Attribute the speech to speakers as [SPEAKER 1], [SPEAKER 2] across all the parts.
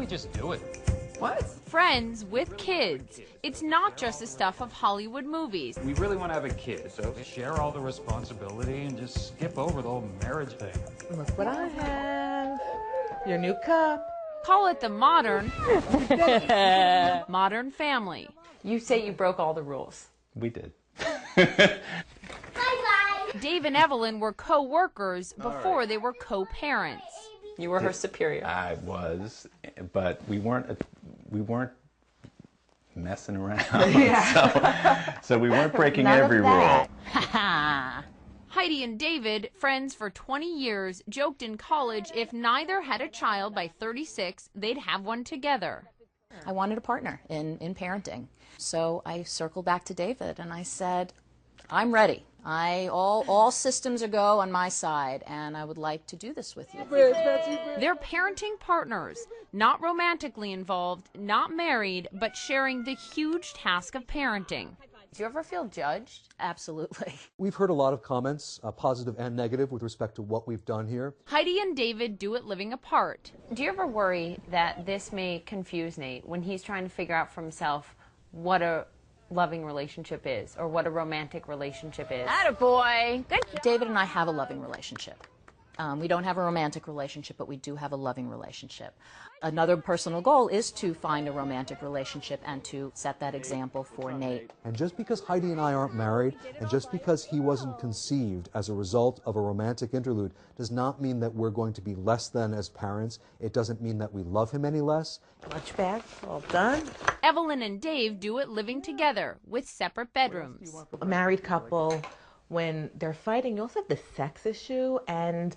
[SPEAKER 1] we just do it?
[SPEAKER 2] What?
[SPEAKER 3] Friends with kids. It's not just the stuff of Hollywood movies.
[SPEAKER 1] We really want to have a kid, so share all the responsibility and just skip over the whole marriage thing.
[SPEAKER 2] Look what I have. Your new cup.
[SPEAKER 3] Call it the modern family.
[SPEAKER 4] You say you broke all the rules.
[SPEAKER 5] We did.
[SPEAKER 3] Dave and Evelyn were co-workers before they were co-parents.
[SPEAKER 4] You were her superior.
[SPEAKER 5] I was, but we weren't messing around. So we weren't breaking every rule.
[SPEAKER 3] Heidi and David, friends for 20 years, joked in college if neither had a child by 36, they'd have one together.
[SPEAKER 6] I wanted a partner in parenting. So I circled back to David and I said, I'm ready. All systems are go on my side, and I would like to do this with you.
[SPEAKER 3] They're parenting partners, not romantically involved, not married, but sharing the huge task of parenting.
[SPEAKER 4] Do you ever feel judged?
[SPEAKER 6] Absolutely.
[SPEAKER 7] We've heard a lot of comments, positive and negative, with respect to what we've done here.
[SPEAKER 3] Heidi and David do it living apart.
[SPEAKER 4] Do you ever worry that this may confuse Nate when he's trying to figure out for himself what a loving relationship is, or what a romantic relationship is?
[SPEAKER 6] Attaboy! Good. David and I have a loving relationship. We don't have a romantic relationship, but we do have a loving relationship. Another personal goal is to find a romantic relationship and to set that example for Nate.
[SPEAKER 7] And just because Heidi and I aren't married, and just because he wasn't conceived as a result of a romantic interlude, does not mean that we're going to be less than as parents. It doesn't mean that we love him any less.
[SPEAKER 2] Lunch bag, all done.
[SPEAKER 3] Evelyn and Dave do it living together with separate bedrooms.
[SPEAKER 2] A married couple, when they're fighting, you also have the sex issue, and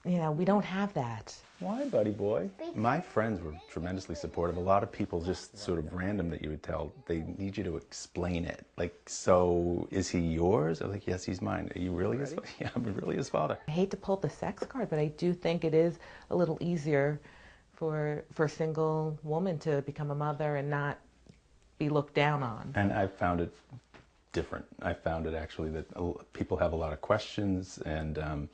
[SPEAKER 2] we don't have that.
[SPEAKER 5] Why, buddy boy? My friends were tremendously supportive. A lot of people just sort of random that you would tell, they need you to explain it. Like, so is he yours? I was like, yes, he's mine. Are you really his father? Yeah, I'm really his father.
[SPEAKER 2] I hate to pull the sex card, but I do think it is a little easier for a single woman to become a mother and not be looked down on.
[SPEAKER 5] And I found it different. I found it actually that people have a lot of questions, and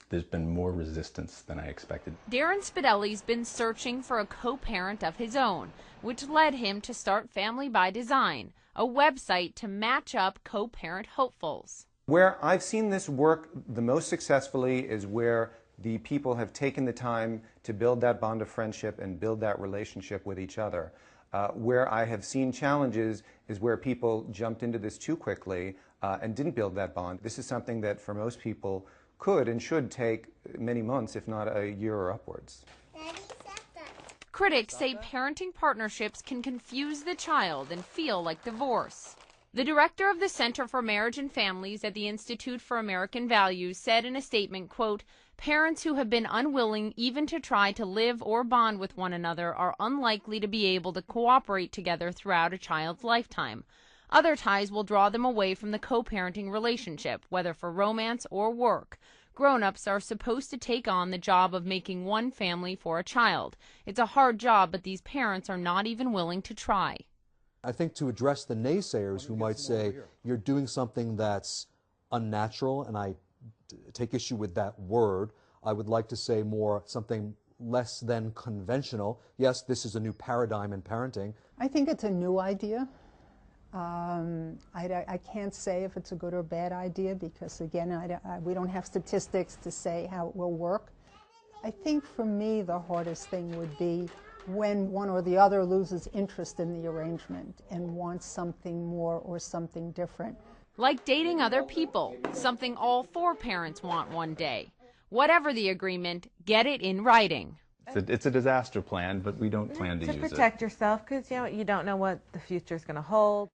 [SPEAKER 5] there's been more resistance than I expected.
[SPEAKER 3] Darren Spidelli's been searching for a co-parent of his own, which led him to start Family by Design, a website to match up co-parent hopefuls.
[SPEAKER 8] Where I've seen this work the most successfully is where the people have taken the time to build that bond of friendship and build that relationship with each other. Where I have seen challenges is where people jumped into this too quickly and didn't build that bond. This is something that for most people could and should take many months, if not a year or upwards.
[SPEAKER 3] Critics say parenting partnerships can confuse the child and feel like divorce. The director of the Center for Marriage and Families at the Institute for American Values said in a statement, quote, "Parents who have been unwilling even to try to live or bond with one another are unlikely to be able to cooperate together throughout a child's lifetime. Other ties will draw them away from the co-parenting relationship, whether for romance or work. Grown-ups are supposed to take on the job of making one family for a child. It's a hard job, but these parents are not even willing to try."
[SPEAKER 7] I think to address the naysayers who might say you're doing something that's unnatural, and I take issue with that word, I would like to say more something less than conventional. Yes, this is a new paradigm in parenting.
[SPEAKER 9] I think it's a new idea. I can't say if it's a good or bad idea because, again, we don't have statistics to say how it will work. I think for me the hardest thing would be when one or the other loses interest in the arrangement and wants something more or something different.
[SPEAKER 3] Like dating other people, something all four parents want one day. Whatever the agreement, get it in writing.
[SPEAKER 5] It's a disaster plan, but we don't plan to use it.
[SPEAKER 2] To protect yourself, because you don't know what the future is going to hold.